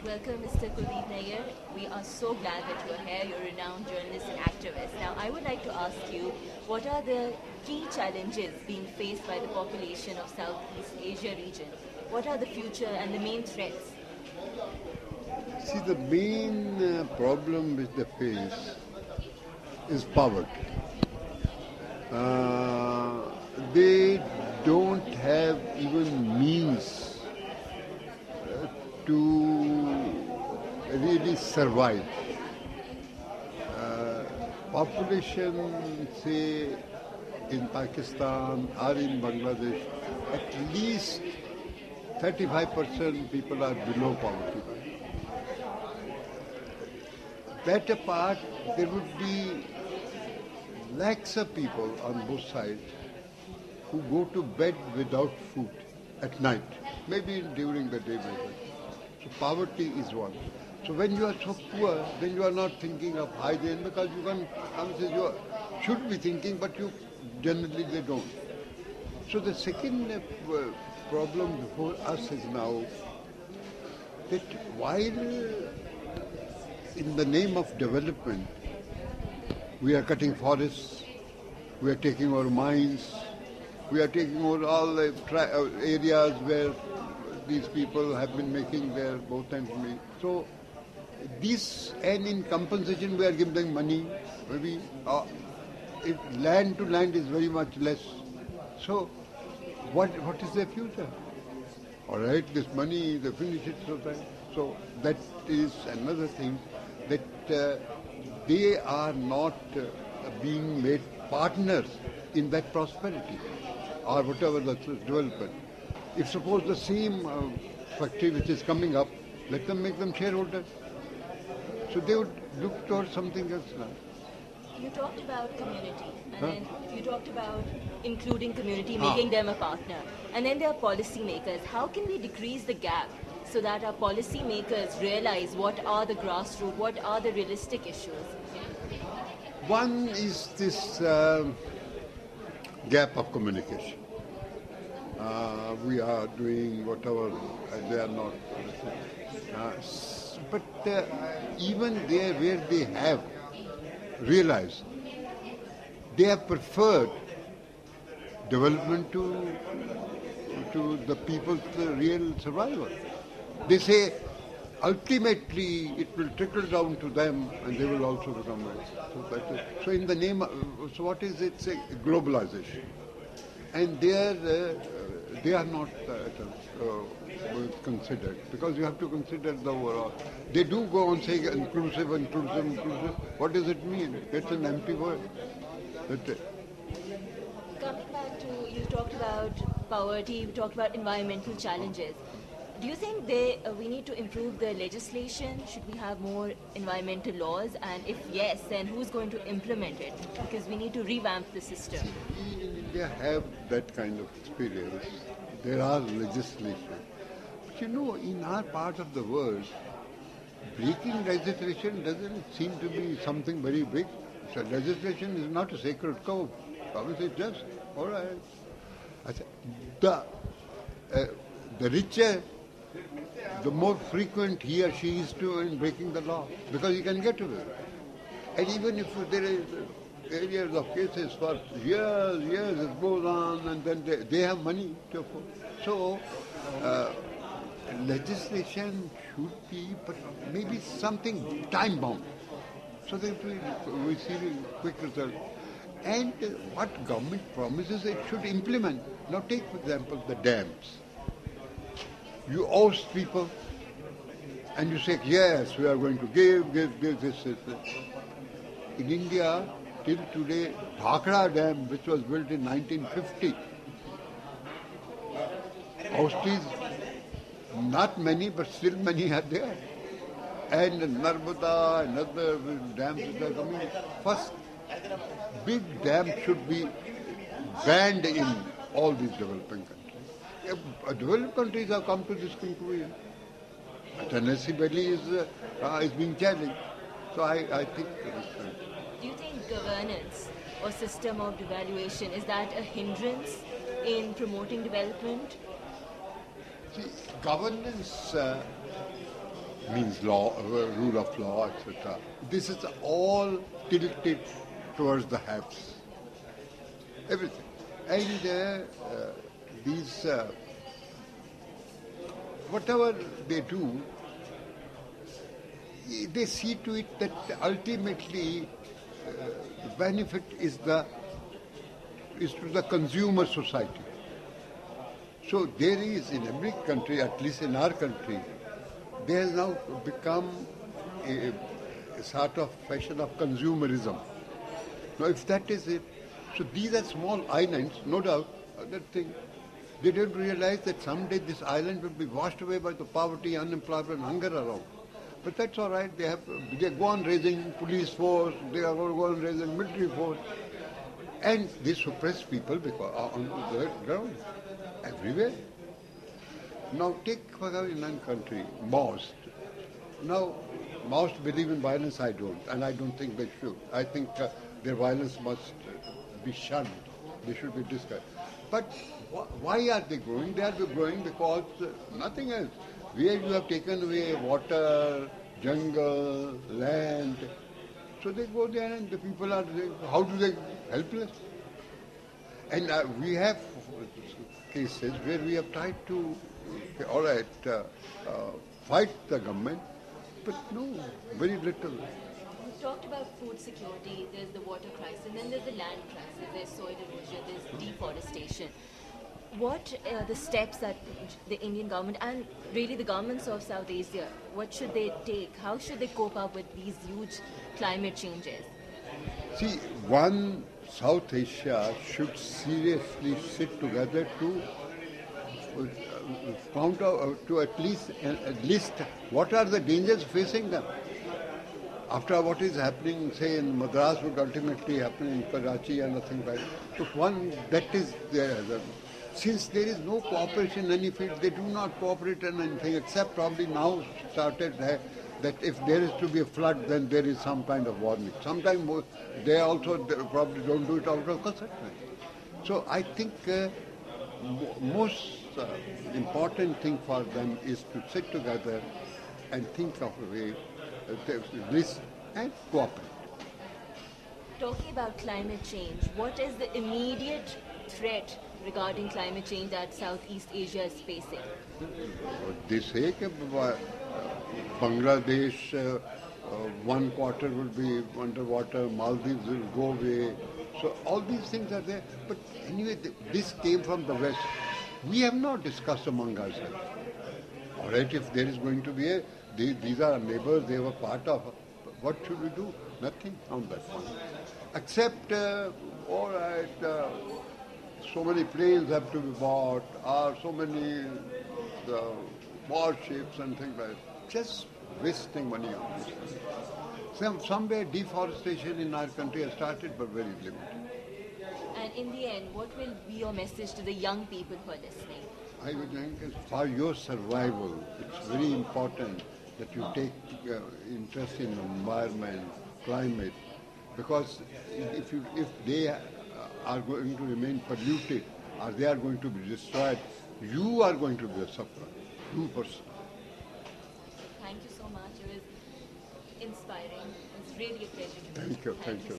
Welcome, Mr. Kuldeep Nair. We are so glad that you are here. You're a renowned journalist and activist. Now, I would like to ask you, what are the key challenges being faced by the population of Southeast Asia region? What are the future and the main threats? See, the main problem which they face is poverty. They don't have even means to really survive. Population, say, in Pakistan or in Bangladesh, at least 35% people are below poverty line. That apart, there would be lakhs of people on both sides who go to bed without food at night, maybe during the day maybe. So poverty is one. So when you are so poor, then you are not thinking of hygiene because you can, you should be thinking, but you generally they don't. So the second problem before us is now that while in the name of development, we are cutting forests, we are taking our mines, we are taking over all the areas where these people have been making their both ends meet. So this, and in compensation we are giving them money, maybe if land to land is very much less. So what is their future? All right, this money, they finish it so that. So that is another thing, that they are not being made partners in that prosperity or whatever the development. If suppose the same factory which is coming up, let them make them shareholders. So they would look towards something else now. You talked about community, and then you talked about including community, making them a partner. And then there are policy makers. How can we decrease the gap so that our policy makers realize what are the grassroots, what are the realistic issues? One is this gap of communication. We are doing whatever, they are not. But even there where they have realized, they have preferred development to the people's real survival. They say ultimately it will trickle down to them and they will also become rich. So in the name, so what is it? Say globalization. And they are not considered, because you have to consider the overall. They do go on saying inclusive. What does it mean? It's an empty word. Coming back to, you talked about poverty, you talked about environmental challenges. Do you think we need to improve the legislation? Should we have more environmental laws? And if yes, then who's going to implement it? Because we need to revamp the system. We in India have that kind of experience. There are legislation. But you know, in our part of the world, breaking legislation doesn't seem to be something very big. So legislation is not a sacred cow. Obviously, just, all right. The richer, the more frequent he or she is in breaking the law, because he can get away. And even if there is areas of cases for years, it goes on, and then they have money to afford. So, legislation should be, but maybe something time-bound, so that we see quick results. And what government promises it should implement. Now take, for example, the dams. You oust people, and you say, yes, we are going to give this. In India, till today, Bhakra Dam, which was built in 1950, ousties, not many, but still many are there. And Narmada and other dams that are coming. First, big dam should be banned in all these developing countries. Developed countries have come to this conclusion. Tennessee Valley is being challenged. So I think. Do you think governance or system of devaluation, is that a hindrance in promoting development? See, governance means law, rule of law, etc. This is all tilted towards the haves. Everything. And these, whatever they do, they see to it that ultimately the benefit is to the consumer society. So there is in every country, at least in our country, there has now become a sort of fashion of consumerism. Now if that is it, so these are small islands, no doubt, that thing. They don't realize that someday this island will be washed away by the poverty, unemployment, hunger around. But that's all right. They go on raising police force. They are going to go on raising military force, and they suppress people because on the ground everywhere. Now take for example in one country, Maoists. Now Maoists believe in violence. I don't, and I don't think they should. I think their violence must be shunned. They should be discouraged. But why are they growing? They are growing because nothing else. Where you have taken away water, jungle, land, so they go there and the people are, how do they, helpless? And we have cases where we have tried to, all right, fight the government, but no, very little. We've talked about food security, there's the water crisis, and then there's the land crisis, there's soil erosion, there's deforestation. What are the steps that the Indian government and really the governments of South Asia, what should they take? How should they cope up with these huge climate changes? See, South Asia should seriously sit together to count out to at least list what are the dangers facing them. After what is happening, say in Madras, would ultimately happen in Karachi and nothing like that. So one, that is there. Since there is no cooperation in any field, they do not cooperate in anything except probably now started that if there is to be a flood, then there is some kind of warning. Sometimes they probably don't do it out of concern. So I think most important thing for them is to sit together and think of a way to listen and cooperate. Talking about climate change, what is the immediate threat regarding climate change that Southeast Asia is facing? They say that Bangladesh, one quarter will be underwater, Maldives will go away. So all these things are there. But anyway, this came from the West. We have not discussed among ourselves. All right, if there is going to be these are our neighbors, they were part of. What should we do? Nothing on that one. Except, all right, so many planes have to be bought, or so many warships and things like that. Just wasting money on this. Somewhere deforestation in our country has started, but very limited. And in the end, what will be your message to the young people who are listening? I would think for your survival, it's very important that you take interest in environment, climate, because if they are going to remain polluted or they are going to be destroyed, you are going to be a sufferer, you person. Thank you so much. It was inspiring. It's really a pleasure to meet you. Thank you.